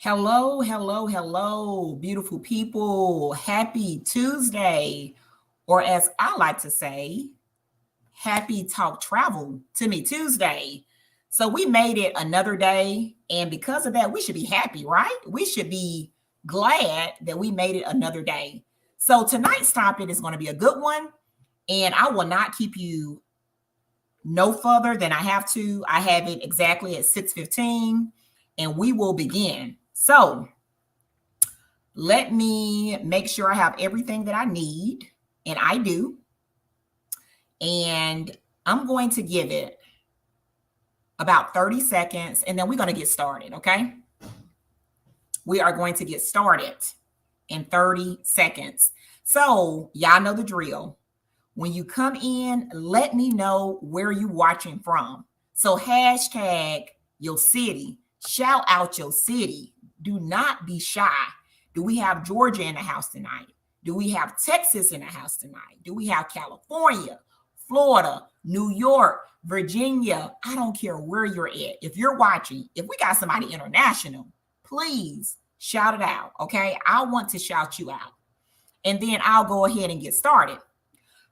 Hello, hello, hello, beautiful people. Happy Tuesday, or as I like to say, happy Talk Travel to Me Tuesday. So we made it another day, and because of that, we should be happy, right? We should be glad that we made it another day. So tonight's topic is going to be a good one, and I will not keep you no further than I have to. I have it exactly at 6:15, and we will begin. So let me make sure I have everything that I need, and I do. And I'm going to give it about 30 seconds, and then we're going to get started, okay? We are going to get started in 30 seconds. So, y'all know the drill. When you come in, let me know where you watching from. So, hashtag your city, shout out your city. Do not be shy. Do we have Georgia in the house tonight? Do we have Texas in the house tonight? Do we have California, Florida, New York, Virginia? I don't care where you're at. If you're watching, if we got somebody international, please shout it out, okay? I want to shout you out. And then I'll go ahead and get started.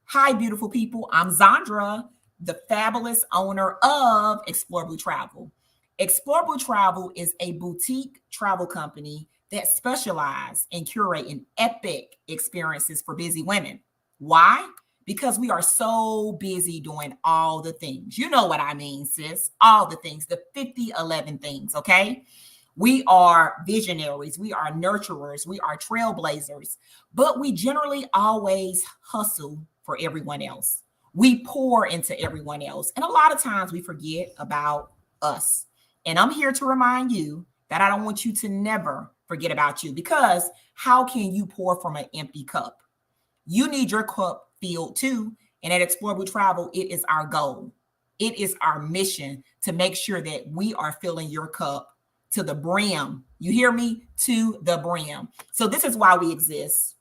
Hi, beautiful people. I'm Zandra, the fabulous owner of Explore Blue Travel. Explore Blue Travel is a boutique travel company that specializes in curating epic experiences for busy women. Why? Because we are so busy doing all the things. You know what I mean, sis. All the things, the 50-11 things, okay? We are visionaries, we are nurturers, we are trailblazers, but we generally always hustle for everyone else. We pour into everyone else. And a lot of times we forget about us. And I'm here to remind you that I don't want you to never forget about you, because how can you pour from an empty cup? You need your cup filled too. And at Explore Blue Travel, it is our goal. It is our mission to make sure that we are filling your cup to the brim. You hear me? To the brim. So this is why we exist.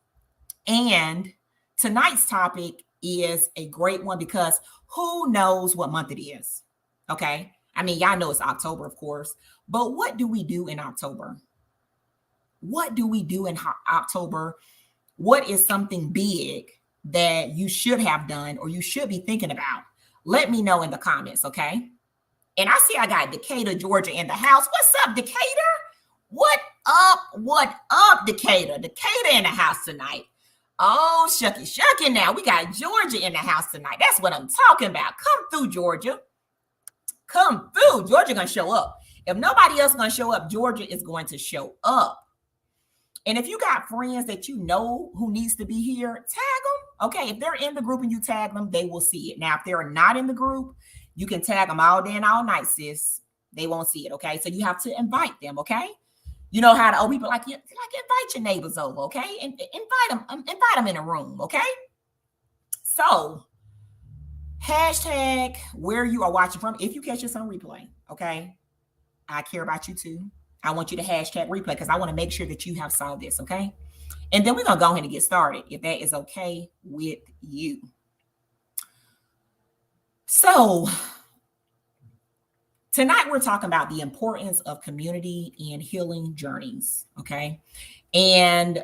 And tonight's topic is a great one because who knows what month it is? Okay. I mean, y'all know it's October, of course, but what do we do in October? What do we do in October? What is something big that you should have done or you should be thinking about? Let me know in the comments, okay? And I see I got Decatur, Georgia in the house. What's up, Decatur? What up? What up, Decatur? Decatur in the house tonight. Oh, shucky now. We got Georgia in the house tonight. That's what I'm talking about. Come through, Georgia. Come through. Georgia gonna show up. If nobody else gonna show up, Georgia is going to show up. And if you got friends that you know who needs to be here, tag them. Okay, if they're in the group and you tag them, they will see it. Now, if they're not in the group, you can tag them all day and all night, sis. They won't see it, okay? So you have to invite them, okay? You know how to, people like invite your neighbors over, okay? And invite them in a room, okay? So, hashtag where you are watching from. If you catch this on replay, okay? I care about you too. I want you to hashtag replay because I want to make sure that you have saw this, okay? And then we're going to go ahead and get started if that is okay with you. So tonight we're talking about the importance of community and healing journeys, okay? And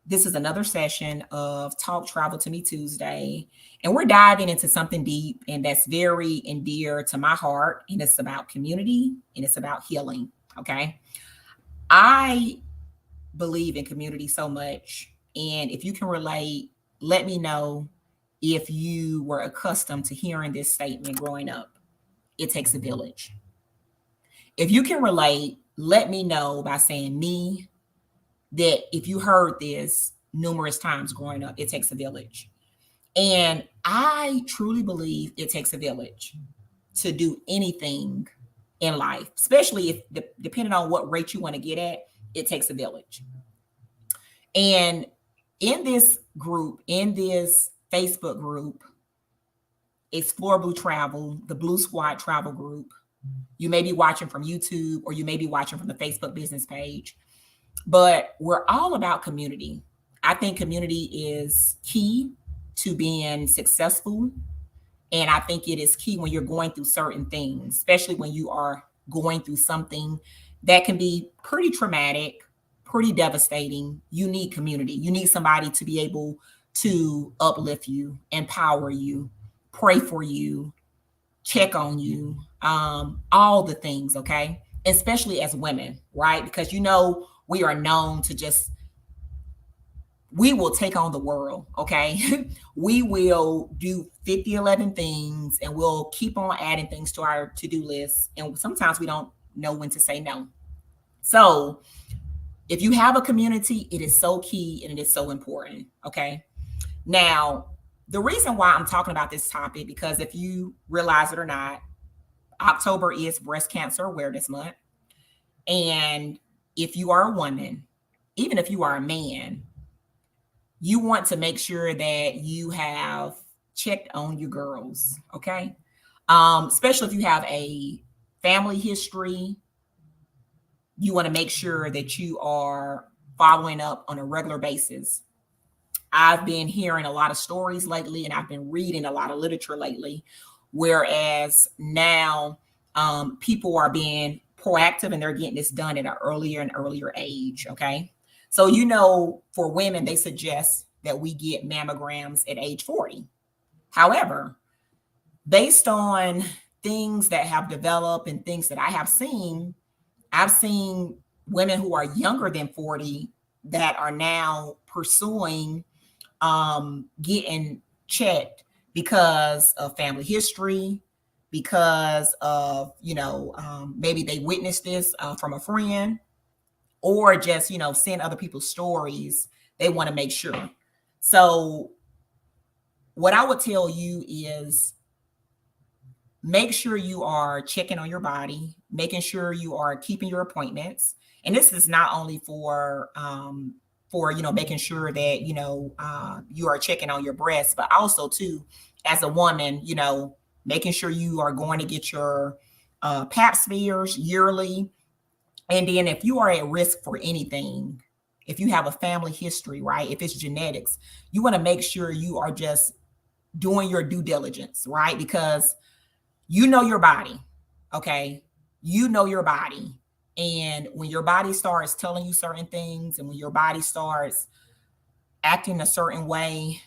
this is another session of Talk Travel to Me Tuesday, and we're diving into something deep and that's very and dear to my heart, and it's about community and it's about healing, okay? I believe in community so much, and if you can relate, let me know if you were accustomed to hearing this statement growing up. It takes a village. If you can relate, let me know by saying me, that if you heard this numerous times growing up, it takes a village. And I truly believe it takes a village to do anything in life, especially if depending on what rate you want to get at, it takes a village. And in this group, in this Facebook group, Explore Blue Travel, the Blue Squad Travel Group, you may be watching from YouTube or you may be watching from the Facebook business page. But we're all about community. I think community is key to being successful. And I think it is key when you're going through certain things, especially when you are going through something that can be pretty traumatic, pretty devastating. You need community. You need somebody to be able to uplift you, empower you, pray for you, check on you, all the things, okay? Especially as women, right? Because we are known to just, we will take on the world, okay? We will do 50, 11 things, and we'll keep on adding things to our to-do list. And sometimes we don't know when to say no. So if you have a community, it is so key and it is so important, okay? Now, the reason why I'm talking about this topic, because if you realize it or not, October is Breast Cancer Awareness Month. And if you are a woman, even if you are a man, you want to make sure that you have checked on your girls, okay? Especially if you have a family history, you want to make sure that you are following up on a regular basis. I've been hearing a lot of stories lately, and I've been reading a lot of literature lately, whereas now people are being proactive and they're getting this done at an earlier and earlier age, okay? So, for women, they suggest that we get mammograms at age 40. However, based on things that have developed and things that I've seen women who are younger than 40 that are now pursuing getting checked because of family history, because of, maybe they witnessed this from a friend, or just, seeing other people's stories. They want to make sure. So what I would tell you is make sure you are checking on your body, making sure you are keeping your appointments. And this is not only for making sure that you are checking on your breasts, but also too, as a woman, making sure you are going to get your pap smears yearly. And then if you are at risk for anything, if you have a family history, right, if it's genetics, you want to make sure you are just doing your due diligence, right? Because you know your body, okay? You know your body. And when your body starts telling you certain things, and when your body starts acting a certain way,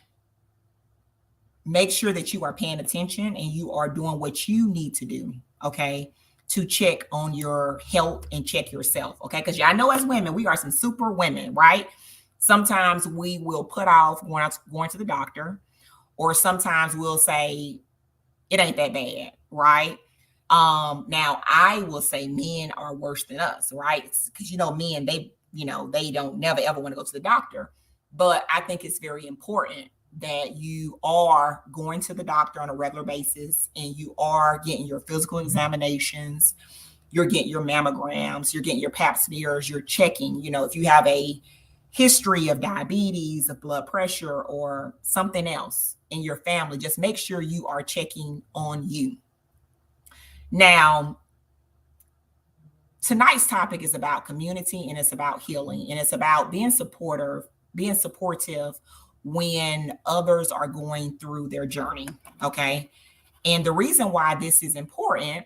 make sure that you are paying attention and you are doing what you need to do, okay, to check on your health and check yourself, okay? Because I know as women, we are some super women, right? Sometimes we will put off going to the doctor, or sometimes we'll say, it ain't that bad, right? Now I will say men are worse than us, right? Because men, they don't never ever want to go to the doctor. But I think it's very important that you are going to the doctor on a regular basis, and you are getting your physical examinations, you're getting your mammograms, you're getting your pap smears, you're checking, if you have a history of diabetes, of blood pressure, or something else in your family, just make sure you are checking on you. Now, tonight's topic is about community, and it's about healing, and it's about being supportive when others are going through their journey, okay? And the reason why this is important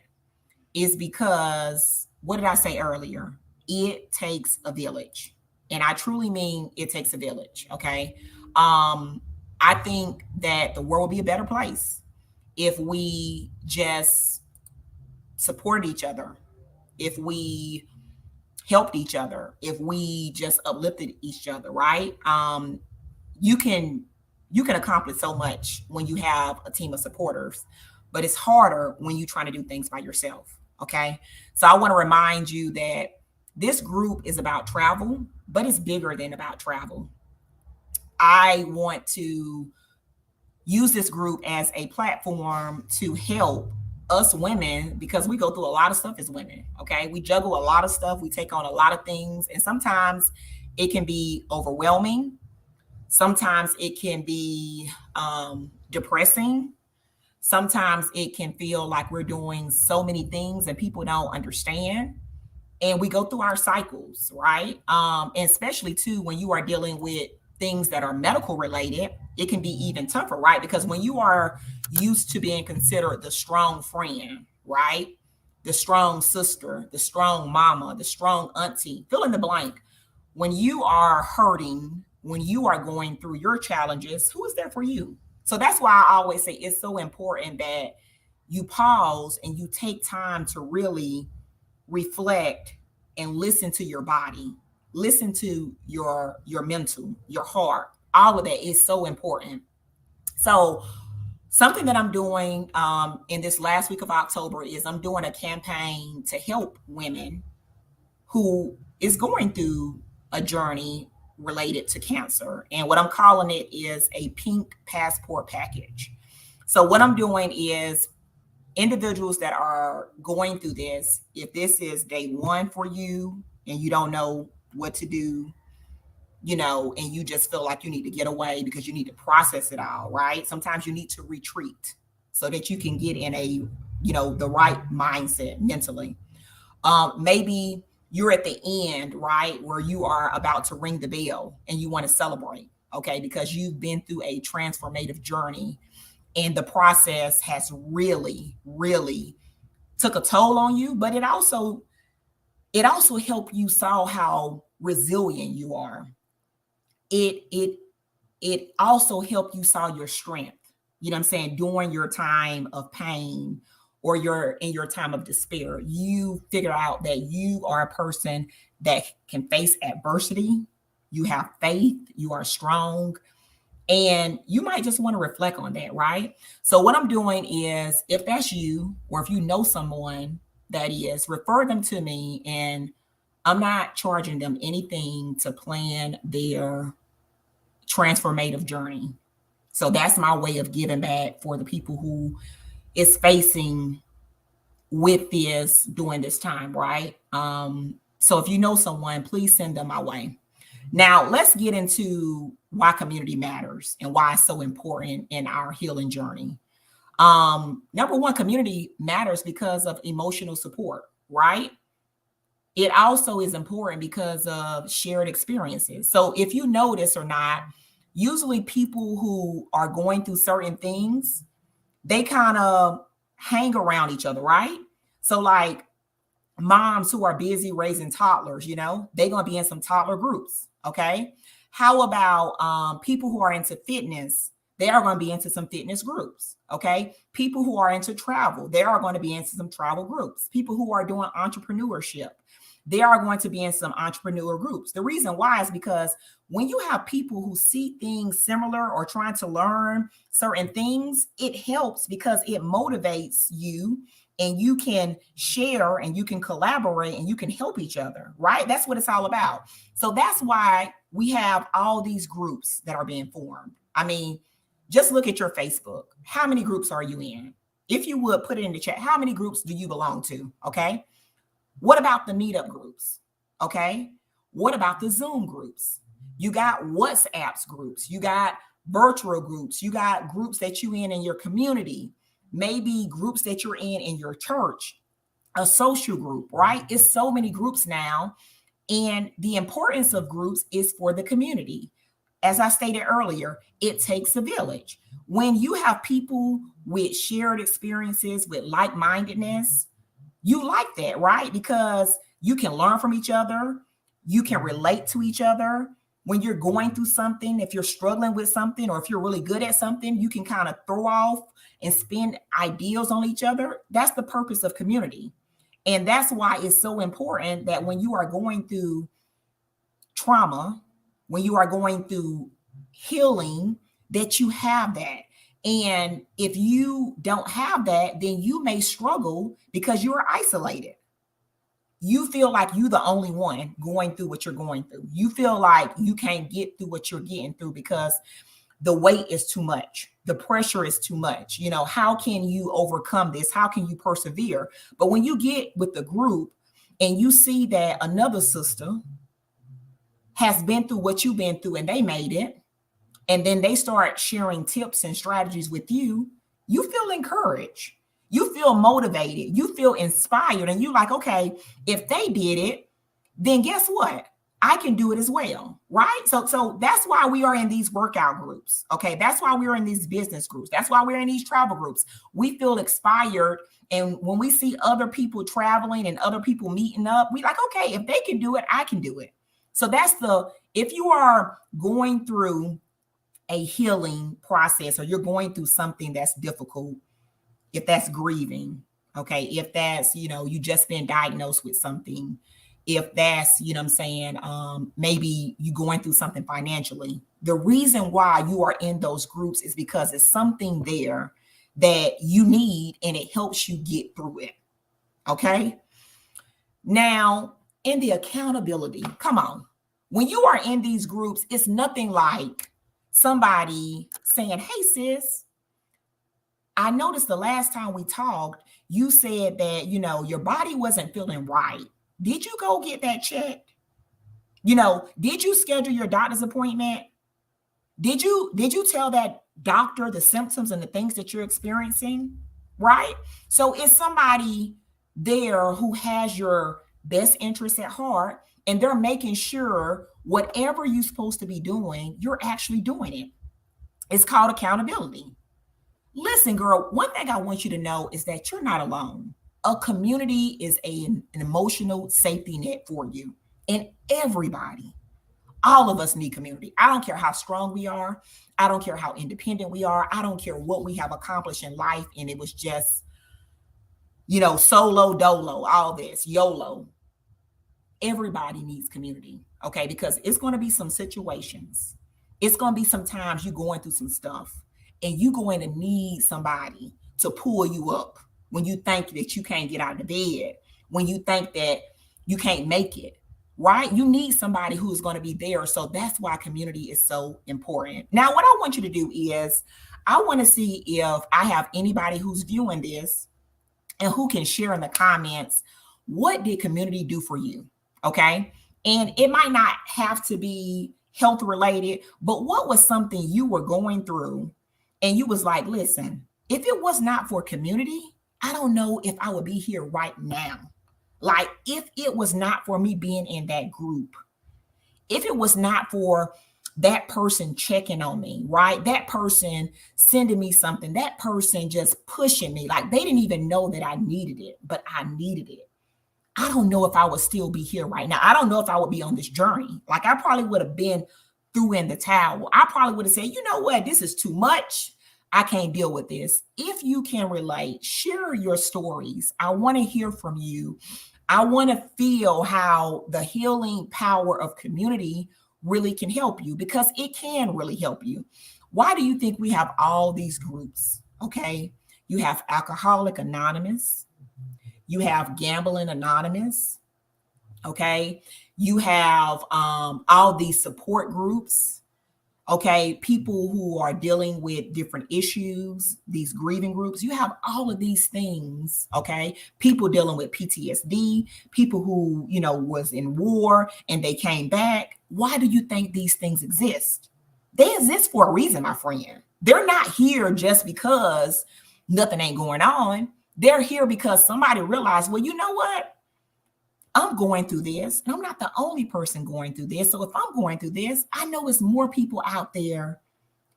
is because, what did I say earlier? It takes a village. And I truly mean it takes a village, okay? I think that the world will be a better place if we just supported each other, if we helped each other, if we just uplifted each other, right? You can accomplish so much when you have a team of supporters, but it's harder when you're trying to do things by yourself, okay? So I want to remind you that this group is about travel, but it's bigger than about travel. I want to use this group as a platform to help us women, because we go through a lot of stuff as women, okay? We juggle a lot of stuff, we take on a lot of things, and sometimes it can be overwhelming. Sometimes it can be depressing. Sometimes it can feel like we're doing so many things and people don't understand. And we go through our cycles, right? And especially too, when you are dealing with things that are medical related, it can be even tougher, right? Because when you are used to being considered the strong friend, right? the strong sister, the strong mama, the strong auntie, fill in the blank. When you are hurting, when you are going through your challenges, who is there for you? So that's why I always say it's so important that you pause and you take time to really reflect and listen to your body, listen to your mental, your heart. All of that is so important. So something that I'm doing in this last week of October is I'm doing a campaign to help women who is going through a journey related to cancer. And what I'm calling it is a pink passport package. So what I'm doing is individuals that are going through this, if this is day one for you and you don't know what to do, and you just feel like you need to get away because you need to process it all, right? Sometimes you need to retreat so that you can get in the right mindset mentally. Maybe you're at the end, right, where you are about to ring the bell and you want to celebrate, okay, because you've been through a transformative journey and the process has really, really took a toll on you, but it also helped you saw how resilient you are. It also helped you saw your strength, you know what I'm saying, during your time of pain or in your time of despair. You figure out that you are a person that can face adversity. You have faith, you are strong, and you might just want to reflect on that, right? So what I'm doing is, if that's you, or if you know someone that is, refer them to me, and I'm not charging them anything to plan their transformative journey. So that's my way of giving back for the people who is facing with this during this time, right? So if you know someone, please send them my way. Now, let's get into why community matters and why it's so important in our healing journey. Number one, community matters because of emotional support, right? It also is important because of shared experiences. So if you notice or not, usually people who are going through certain things, they kind of hang around each other, right? So like moms who are busy raising toddlers, they're going to be in some toddler groups. Okay. How about people who are into fitness? They are going to be into some fitness groups. Okay. People who are into travel, they are going to be into some travel groups. People who are doing entrepreneurship, they are going to be in some entrepreneur groups. The reason why is because when you have people who see things similar or trying to learn certain things, it helps because it motivates you, and you can share and you can collaborate and you can help each other, right? That's what it's all about. So that's why we have all these groups that are being formed. I mean, just look at your Facebook. How many groups are you in? If you would put it in the chat, how many groups do you belong to? Okay. What about the meetup groups? Okay. What about the Zoom groups? You got WhatsApp groups. You got virtual groups. You got groups that you in your community. Maybe groups that you're in your church, a social group, right? It's so many groups now. And the importance of groups is for the community. As I stated earlier, it takes a village. When you have people with shared experiences, with like-mindedness, you like that, right? Because you can learn from each other. You can relate to each other. When you're going through something, if you're struggling with something, or if you're really good at something, you can kind of throw off and spin ideas on each other. That's the purpose of community. And that's why it's so important that when you are going through trauma, when you are going through healing, that you have that. And if you don't have that, then you may struggle because you are isolated. You feel like you're the only one going through what you're going through. You feel like you can't get through what you're getting through because the weight is too much. The pressure is too much. How can you overcome this? How can you persevere? But when you get with the group and you see that another sister has been through what you've been through and they made it, and then they start sharing tips and strategies with you, you feel encouraged. You feel motivated. You feel inspired. And you're like, okay, if they did it, then guess what? I can do it as well, right? So that's why we are in these workout groups. Okay. That's why we're in these business groups. That's why we're in these travel groups. We feel inspired. And when we see other people traveling and other people meeting up, we like, okay, if they can do it, I can do it. So if you are going through a healing process, or you're going through something that's difficult, if that's grieving, okay, if that's, you just been diagnosed with something, if that's, what I'm saying, maybe you going through something financially, the reason why you are in those groups is because it's something there that you need and it helps you get through it. Okay. Now, in the accountability, come on. When you are in these groups, it's nothing like somebody saying, hey, sis, I noticed the last time we talked, you said that, your body wasn't feeling right. Did you go get that checked? Did you schedule your doctor's appointment? Did you tell that doctor the symptoms and the things that you're experiencing? Right? So it's somebody there who has your best interests at heart, and they're making sure whatever you're supposed to be doing, you're actually doing it. It's called accountability. Listen, girl, one thing I want you to know is that you're not alone. A community is an emotional safety net for you. And everybody, all of us need community. I don't care how strong we are. I don't care how independent we are. I don't care what we have accomplished in life. And it was just, solo dolo, all this, YOLO. Everybody needs community, okay? Because it's going to be some situations. It's going to be some times you're going through some stuff, and you're going to need somebody to pull you up when you think that you can't get out of the bed, when you think that you can't make it, right? You need somebody who is going to be there. So that's why community is so important. Now, what I want you to do is I want to see if I have anybody who's viewing this and who can share in the comments, what did community do for you? Okay. And it might not have to be health related, but what was something you were going through and you was like, listen, if it was not for community, I don't know if I would be here right now. Like, if it was not for me being in that group, if it was not for that person checking on me, right? That person sending me something, that person just pushing me, like they didn't even know that I needed it, but I needed it. I don't know if I would still be here right now. I don't know if I would be on this journey. Like, I probably would have been threw in the towel. I probably would have said, you know what? This is too much. I can't deal with this. If you can relate, share your stories. I want to hear from you. I want to feel how the healing power of community really can help you, because it can really help you. Why do you think we have all these groups? Okay. You have Alcoholic Anonymous. You have Gambling Anonymous. Okay. You have all these support groups. Okay. People who are dealing with different issues, these grieving groups. You have all of these things. Okay. People dealing with PTSD, people who, was in war and they came back. Why do you think these things exist? They exist for a reason, my friend. They're not here just because nothing ain't going on. They're here because somebody realized, well, you know what? I'm going through this, and I'm not the only person going through this. So if I'm going through this, I know it's more people out there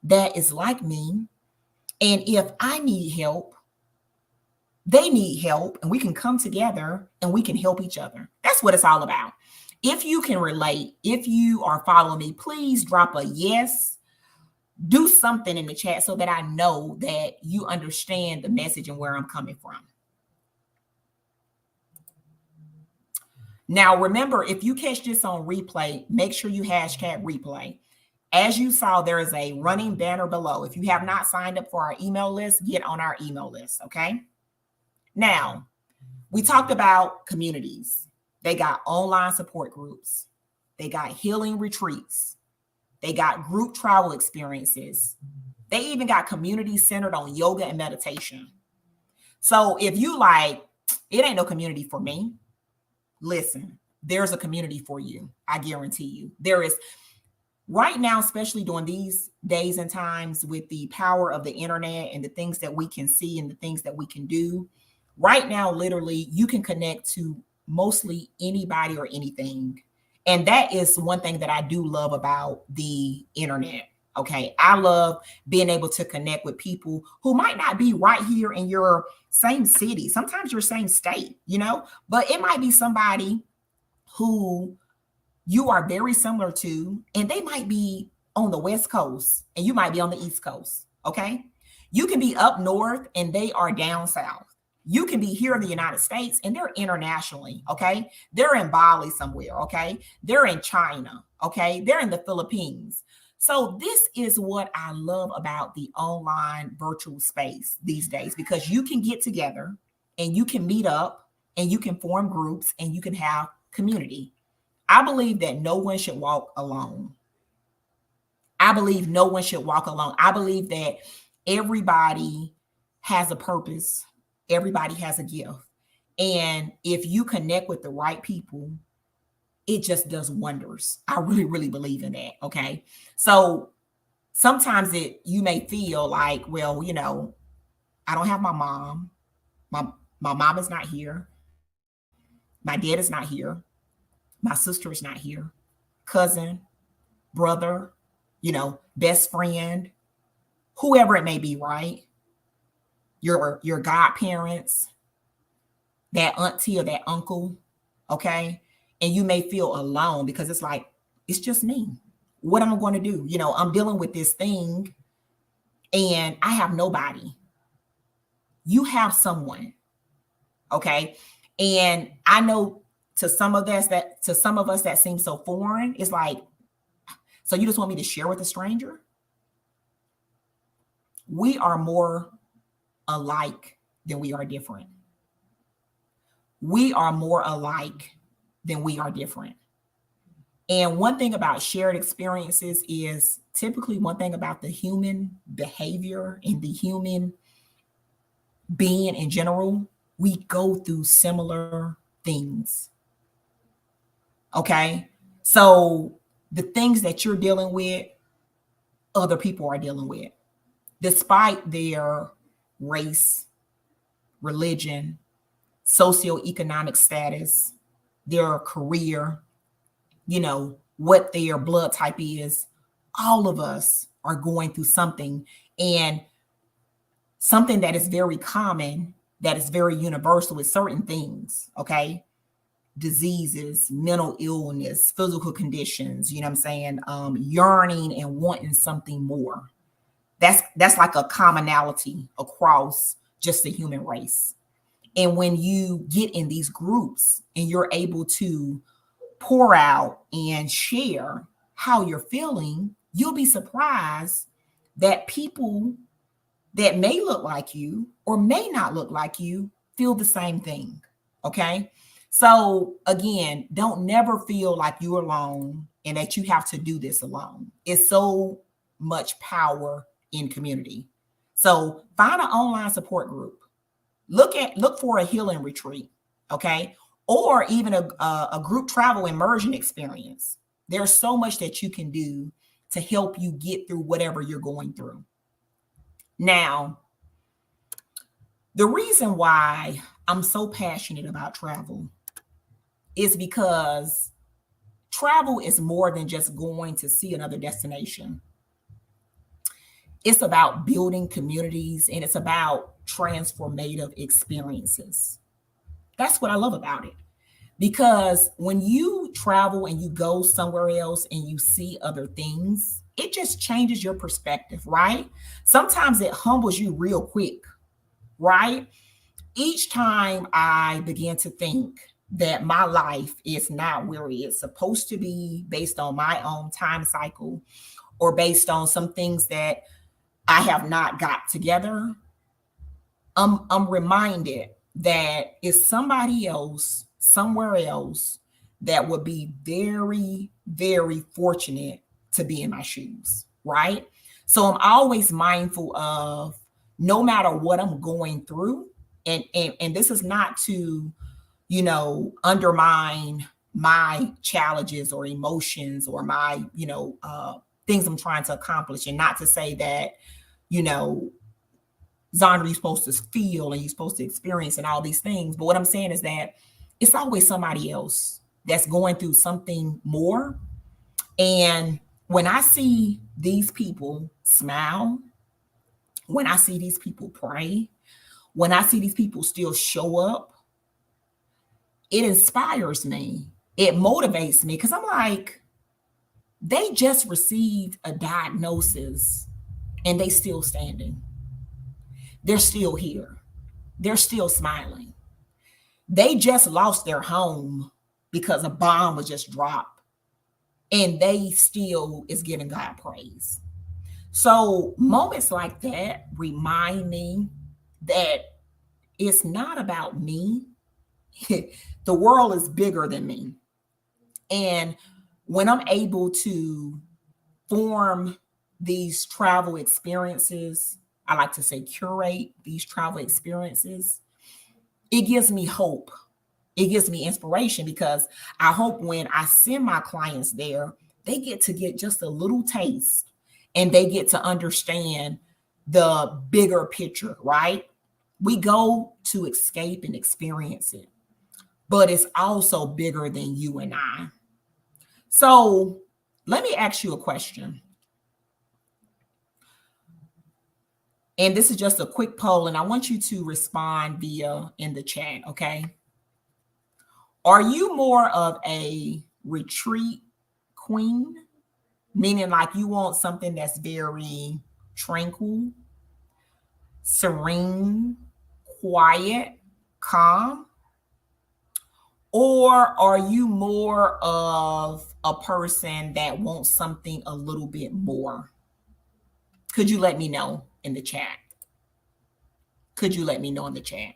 that is like me. And if I need help, they need help, and we can come together and we can help each other. That's what it's all about. If you can relate, if you are following me, please drop a yes. Do something in the chat so that I know that you understand the message and where I'm coming from. Now, remember, if you catch this on replay, make sure you hashtag replay. As you saw, there is a running banner below. If you have not signed up for our email list, get on our email list, okay? Now, we talked about communities. They got online support groups. They got healing retreats. They got group travel experiences. They even got communities centered on yoga and meditation. So if you like, it ain't no community for me, listen, there's a community for you. I guarantee you. There is right now, especially during these days and times with the power of the internet and the things that we can see and the things that we can do. Right now, literally, you can connect to mostly anybody or anything. And that is one thing that I do love about the internet. Okay. I love being able to connect with people who might not be right here in your same city, sometimes your same state, but it might be somebody who you are very similar to, and they might be on the West Coast and you might be on the East Coast. Okay. You can be up north and they are down south. You can be here in the United States and they're internationally. Okay. They're in Bali somewhere. Okay. They're in China. Okay. They're in the Philippines. So this is what I love about the online virtual space these days, because you can get together and you can meet up and you can form groups and you can have community. I believe that no one should walk alone. I believe no one should walk alone. I believe that everybody has a purpose. Everybody has a gift. And if you connect with the right people, it just does wonders. I really, really believe in that. Okay. So sometimes you may feel like, well, I don't have my mom. My mom is not here. My dad is not here. My sister is not here. Cousin, brother, best friend, whoever it may be, right? Your godparents, that auntie or that uncle, okay? And you may feel alone because it's like, it's just me. What am I going to do? I'm dealing with this thing and I have nobody. You have someone, okay? And I know to some of us that seems so foreign, it's like, so you just want me to share with a stranger? We are more alike than we are different. We are more alike than we are different. And one thing about shared experiences is typically one thing about the human behavior and the human being in general, we go through similar things. Okay? So the things that you're dealing with, other people are dealing with, despite their race, religion, socioeconomic status, their career, what their blood type is. All of us are going through something, and something that is very common, that is very universal with certain things, okay? Diseases, mental illness, physical conditions, you know what I'm saying? Yearning and wanting something more. That's like a commonality across just the human race. And when you get in these groups and you're able to pour out and share how you're feeling, you'll be surprised that people that may look like you or may not look like you feel the same thing. Okay. So again, don't never feel like you're alone and that you have to do this alone. It's so much power in community. So find an online support group. Look for a healing retreat. Okay. Or even a group travel immersion experience. There's so much that you can do to help you get through whatever you're going through. Now, the reason why I'm so passionate about travel is because travel is more than just going to see another destination. It's about building communities and it's about transformative experiences. That's what I love about it. Because when you travel and you go somewhere else and you see other things, it just changes your perspective, right? Sometimes it humbles you real quick, right? Each time I begin to think that my life is not where it's supposed to be based on my own time cycle or based on some things that I have not got together, I'm reminded that it's somebody else somewhere else that would be very, very fortunate to be in my shoes, right? So I'm always mindful of no matter what I'm going through, and this is not to, undermine my challenges or emotions or my, things I'm trying to accomplish, and not to say that, Zandra, you're supposed to feel and you're supposed to experience and all these things. But what I'm saying is that it's always somebody else that's going through something more. And when I see these people smile, when I see these people pray, when I see these people still show up, it inspires me. It motivates me because I'm like, they just received a diagnosis and they still standing. They're still here. They're still smiling. They just lost their home because a bomb was just dropped and they still is giving God praise. So moments like that remind me that it's not about me. The world is bigger than me. And when I'm able to form these travel experiences, I like to say curate these travel experiences, it gives me hope. It gives me inspiration because I hope when I send my clients there, they get to get just a little taste and they get to understand the bigger picture, right? We go to escape and experience it, but it's also bigger than you and I. So let me ask you a question. And this is just a quick poll, and I want you to respond via in the chat, okay? Are you more of a retreat queen, meaning like you want something that's very tranquil, serene, quiet, calm? Or are you more of a person that wants something a little bit more? Could you let me know in the chat? Could you let me know in the chat?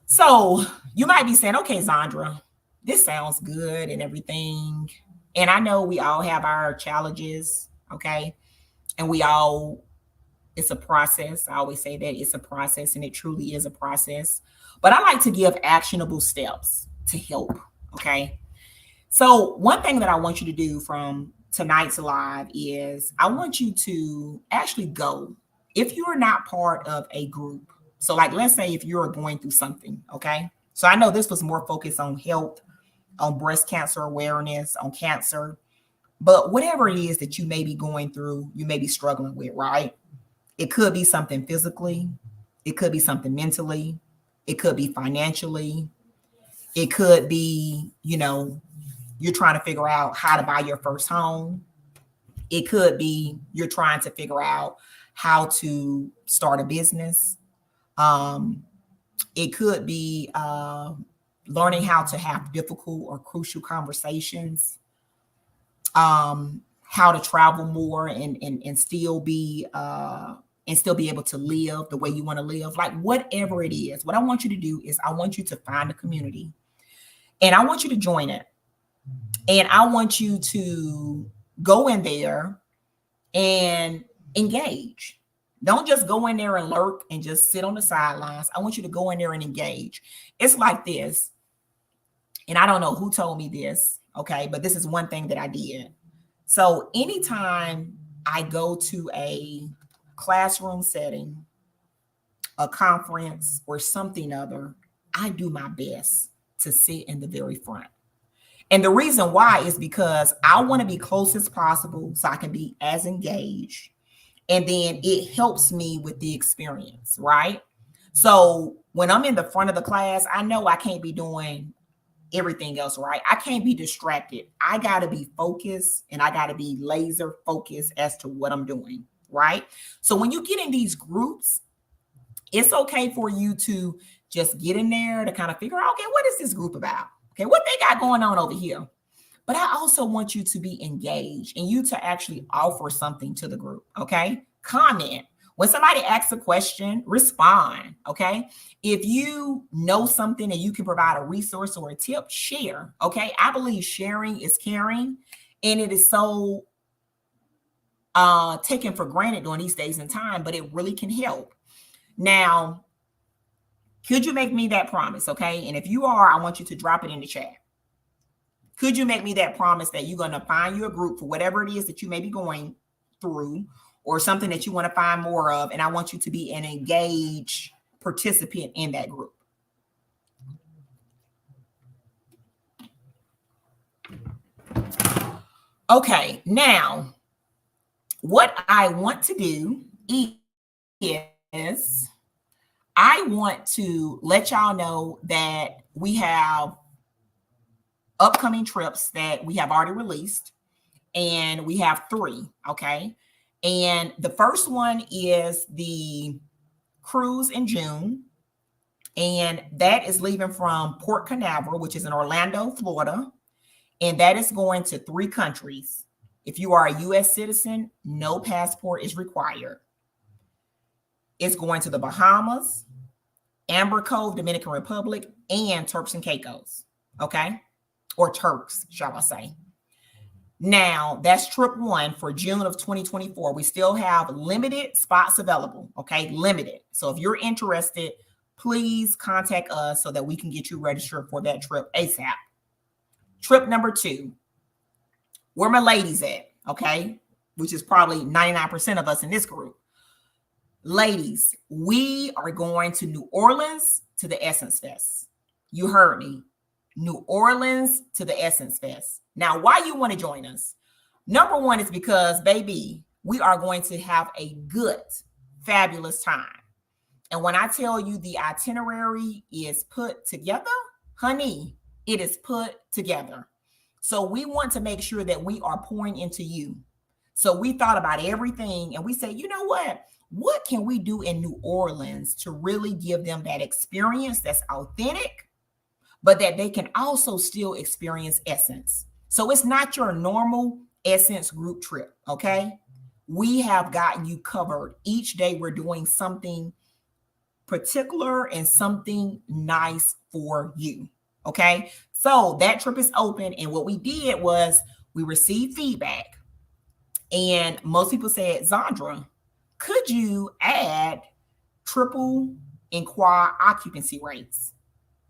So you might be saying, okay, Zandra, this sounds good and everything. And I know we all have our challenges, okay? And it's a process. I always say that it's a process, and it truly is a process. But I like to give actionable steps to help, okay? So, one thing that I want you to do from tonight's live is I want you to actually go. If you are not part of a group, so like let's say if you're going through something, okay? So, I know this was more focused on health, on breast cancer awareness, on cancer, but whatever it is that you may be going through, you may be struggling with, right? It could be something physically, it could be something mentally, it could be financially, it could be, you're trying to figure out how to buy your first home. It could be you're trying to figure out how to start a business. It could be learning how to have difficult or crucial conversations, how to travel more and still be able to live the way you want to live. Like whatever it is, what I want you to do is I want you to find a community and I want you to join it. And I want you to go in there and engage. Don't just go in there and lurk and just sit on the sidelines. I want you to go in there and engage. It's like this. And I don't know who told me this, okay, but this is one thing that I did. So anytime I go to a classroom setting, a conference, or something other, I do my best to sit in the very front. And the reason why is because I want to be close as possible so I can be as engaged. And then it helps me with the experience, right? So when I'm in the front of the class, I know I can't be doing everything else, right? I can't be distracted. I got to be focused and I got to be laser focused as to what I'm doing, right? So when you get in these groups, it's okay for you to just get in there to kind of figure out, okay, what is this group about? Okay, what they got going on over here? But I also want you to be engaged and you to actually offer something to the group, okay? Comment. When somebody asks a question, respond, okay? If you know something and you can provide a resource or a tip, share, okay? I believe sharing is caring, and it is so taken for granted during these days and time, but it really can help. Now, could you make me that promise, okay? And if you are, I want you to drop it in the chat. Could you make me that promise that you're going to find you a group for whatever it is that you may be going through, or something that you want to find more of, and I want you to be an engaged participant in that group? Okay, now what I want to do is I want to let y'all know that we have upcoming trips that we have already released, and we have 3, okay? And the first one is the cruise in June, and that is leaving from Port Canaveral, which is in Orlando, Florida, and that is going to 3 countries. If you are a U.S. citizen, no passport is required. It's going to the Bahamas, Amber Cove, Dominican Republic, and Turks and Caicos, okay? Or Turks, shall I say. Now, that's trip 1 for June of 2024. We still have limited spots available, okay? Limited. So if you're interested, please contact us so that we can get you registered for that trip ASAP. Trip number 2, where my ladies at, okay? Which is probably 99% of us in this group. Ladies, we are going to New Orleans to the Essence Fest. You heard me. New Orleans to the Essence Fest. Now, why you want to join us? Number 1 is because, baby, we are going to have a good, fabulous time. And when I tell you the itinerary is put together, honey, it is put together. So we want to make sure that we are pouring into you. So we thought about everything, and we said, you know what? What can we do in New Orleans to really give them that experience that's authentic, but that they can also still experience Essence? So it's not your normal Essence group trip, okay? We have gotten you covered. Each day we're doing something particular and something nice for you, okay? So that trip is open, and what we did was we received feedback, and most people said, Zandra, could you add triple and quad occupancy rates?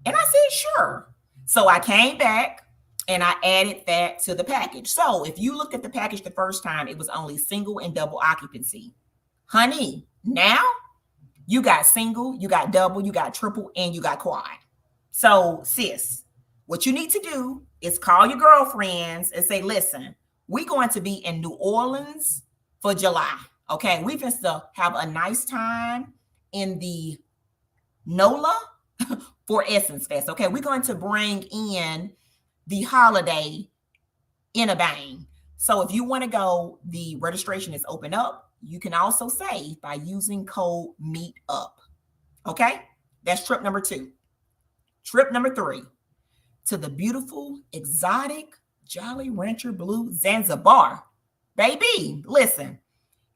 And I said, sure. So I came back and I added that to the package. So if you looked at the package the first time, it was only single and double occupancy. Honey, now you got single, you got double, you got triple, and you got quad. So sis, what you need to do is call your girlfriends and say, listen, we're going to be in New Orleans for July. Okay, we just have a nice time in the NOLA for Essence Fest. Okay, we're going to bring in the holiday in a bang. So if you want to go, the registration is open up. You can also save by using code MEETUP. Okay, that's trip number 2. Trip number 3, to the beautiful, exotic, Jolly Rancher Blue Zanzibar. Baby, listen.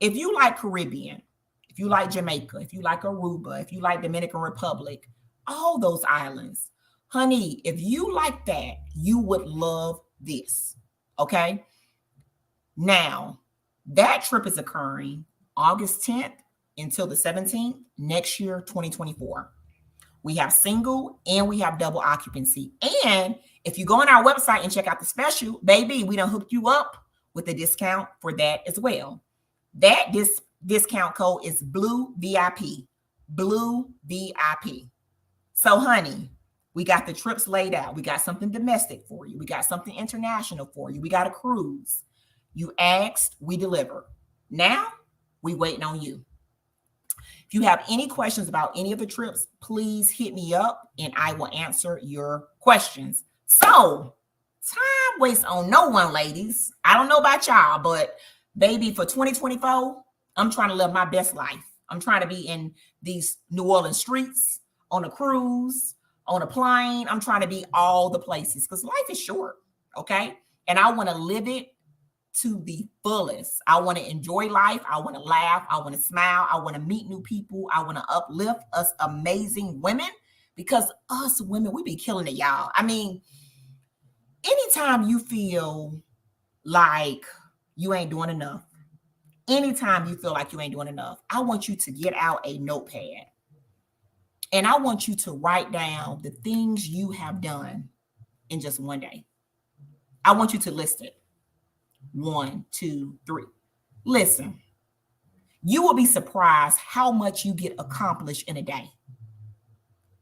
If you like Caribbean, if you like Jamaica, if you like Aruba, if you like Dominican Republic, all those islands, honey, if you like that, you would love this, okay? Now, that trip is occurring August 10th until the 17th, next year, 2024. We have single and we have double occupancy. And if you go on our website and check out the special, baby, we done hooked you up with a discount for that as well. That discount code is Blue VIP. Blue VIP. So, honey, we got the trips laid out. We got something domestic for you. We got something international for you. We got a cruise. You asked, we deliver. Now, we waiting on you. If you have any questions about any of the trips, please hit me up and I will answer your questions. So, time waits on no one, ladies. I don't know about y'all, but baby, for 2024, I'm trying to live my best life. I'm trying to be in these New Orleans streets, on a cruise, on a plane. I'm trying to be all the places because life is short, okay? And I want to live it to the fullest. I want to enjoy life. I want to laugh. I want to smile. I want to meet new people. I want to uplift us amazing women because us women, we be killing it, y'all. I mean, anytime you feel like you ain't doing enough, anytime you feel like you ain't doing enough, I want you to get out a notepad and I want you to write down the things you have done in just one day. I want you to list it. 1, 2, 3. Listen, you will be surprised how much you get accomplished in a day.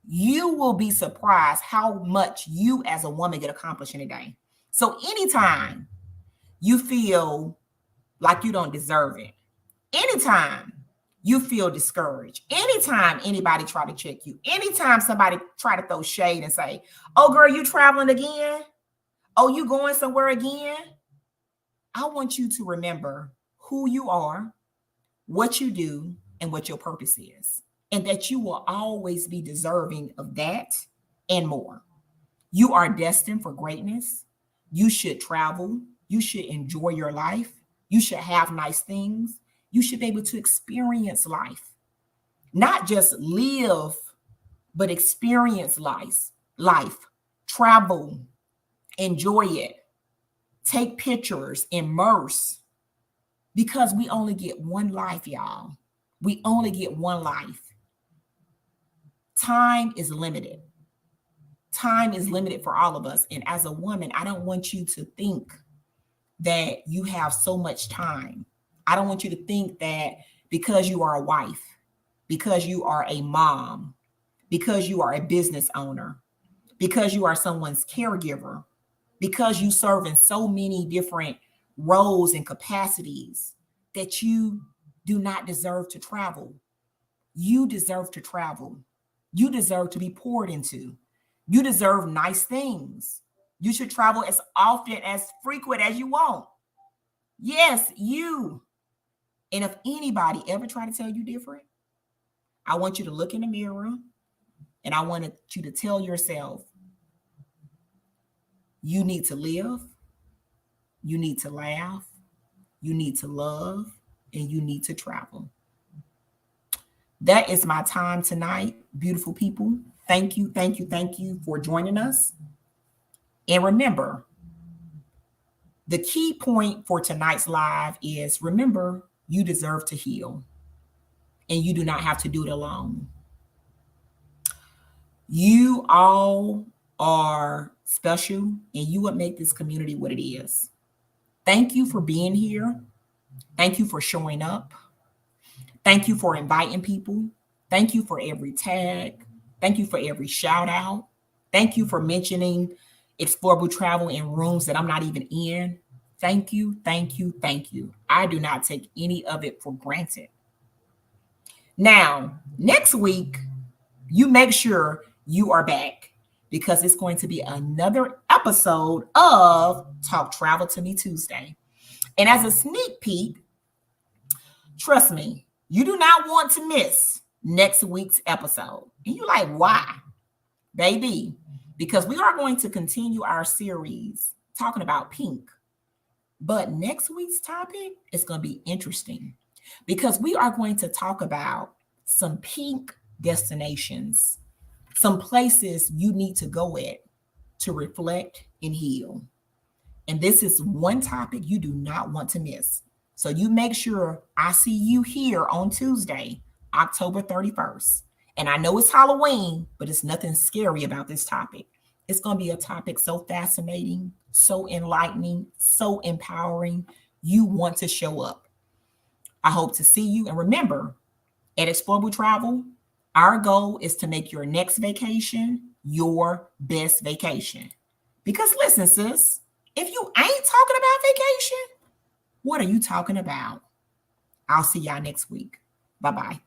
You will be surprised how much you as a woman get accomplished in a day. So anytime you feel like you don't deserve it, anytime you feel discouraged, anytime anybody try to check you, anytime somebody try to throw shade and say, oh girl, you traveling again? Oh, you going somewhere again? I want you to remember who you are, what you do, and what your purpose is, and that you will always be deserving of that and more. You are destined for greatness. You should travel. You should enjoy your life. You should have nice things. You should be able to experience life, not just live, but experience life, travel, enjoy it, take pictures, immerse, because we only get one life, y'all. We only get one life. Time is limited. Time is limited for all of us. And as a woman, I don't want you to think that you have so much time. I don't want you to think that because you are a wife, because you are a mom, because you are a business owner, because you are someone's caregiver, because you serve in so many different roles and capacities, that you do not deserve to travel. You deserve to travel. You deserve to be poured into. You deserve nice things. You should travel as often, as frequent as you want. Yes, you. And if anybody ever try to tell you different, I want you to look in the mirror and I want you to tell yourself, you need to live, you need to laugh, you need to love, and you need to travel. That is my time tonight, beautiful people. Thank you, thank you, thank you for joining us. And remember, the key point for tonight's live is, remember, you deserve to heal, and you do not have to do it alone. You all are special, and you would make this community what it is. Thank you for being here. Thank you for showing up. Thank you for inviting people. Thank you for every tag. Thank you for every shout out. Thank you for mentioning Explorable Travel in rooms that I'm not even in. Thank you, thank you, thank you. I do not take any of it for granted. Now, next week, you make sure you are back, because it's going to be another episode of Talk Travel to Me Tuesday. And as a sneak peek, trust me, you do not want to miss next week's episode. And you're like, why? Baby, because we are going to continue our series talking about pink. But next week's topic is going to be interesting, because we are going to talk about some pink destinations, some places you need to go at to reflect and heal. And this is one topic you do not want to miss. So you make sure I see you here on Tuesday, October 31st. And I know it's Halloween, but it's nothing scary about this topic. It's going to be a topic so fascinating, so enlightening, so empowering. You want to show up. I hope to see you. And remember, at Explorable Travel, our goal is to make your next vacation your best vacation. Because listen, sis, if you ain't talking about vacation, what are you talking about? I'll see y'all next week. Bye-bye.